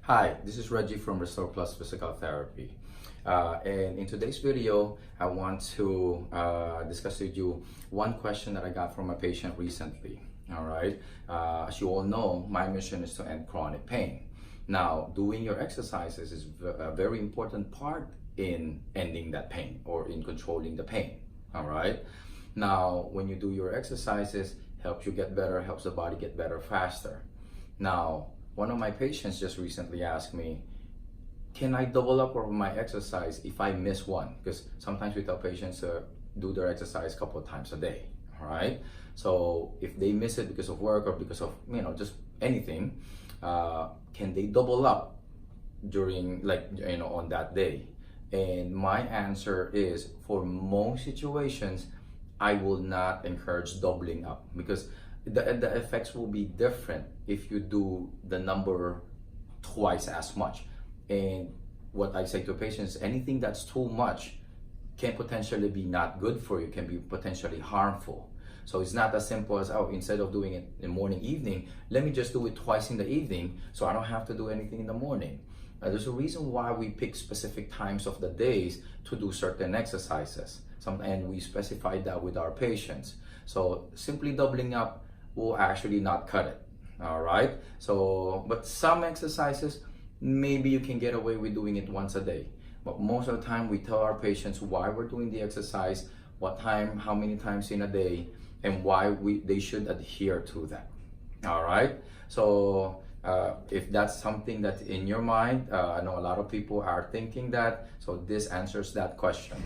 Hi, this is Reggie from Restore Plus Physical Therapy. And in today's video, I want to discuss with you one question that I got from a patient recently. All right. As you all know, my mission is to end chronic pain. Now, doing your exercises is a very important part in ending that pain or in controlling the pain. All right. Now, when you do your exercises, helps you get better, helps the body get better faster. Now, one of my patients just recently asked me, can I double up on my exercise if I miss one? Because sometimes we tell patients to do their exercise a couple of times a day, all right? So if they miss it because of work or because of, just anything, can they double up during, on that day? And my answer is, for most situations, I will not encourage doubling up because the effects will be different if you do the number twice as much. And what I say to patients, anything that's too much can potentially be not good for you, can be potentially harmful. So it's not as simple as, oh, instead of doing it in morning, evening, let me just do it twice in the evening so I don't have to do anything in the morning. There's a reason why we pick specific times of the days to do certain exercises. And we specify that with our patients. So simply doubling up will actually not cut it. All right. So, but some exercises, maybe you can get away with doing it once a day. But most of the time, we tell our patients why we're doing the exercise, what time, how many times in a day, and why they should adhere to that. All right. So if that's something that's in your mind, I know a lot of people are thinking that. So this answers that question.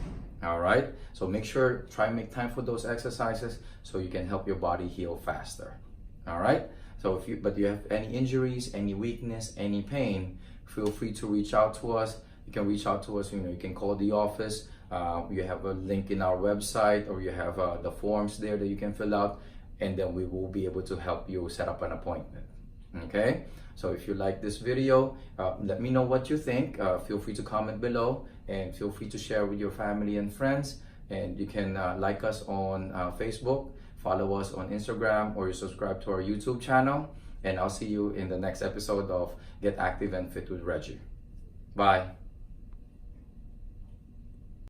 All right. So make sure, try and make time for those exercises so you can help your body heal faster. All right. So if you have any injuries, any weakness, any pain, feel free to reach out to us. You can reach out to us. You can call the office. You have a link in our website, or you have the forms there that you can fill out, and then we will be able to help you set up an appointment. Okay. So if you like this video, let me know what you think. Feel free to comment below, and feel free to share with your family and friends. And you can like us on Facebook, follow us on Instagram, or you subscribe to our YouTube channel. And I'll see you in the next episode of Get Active and Fit with Reggie. Bye.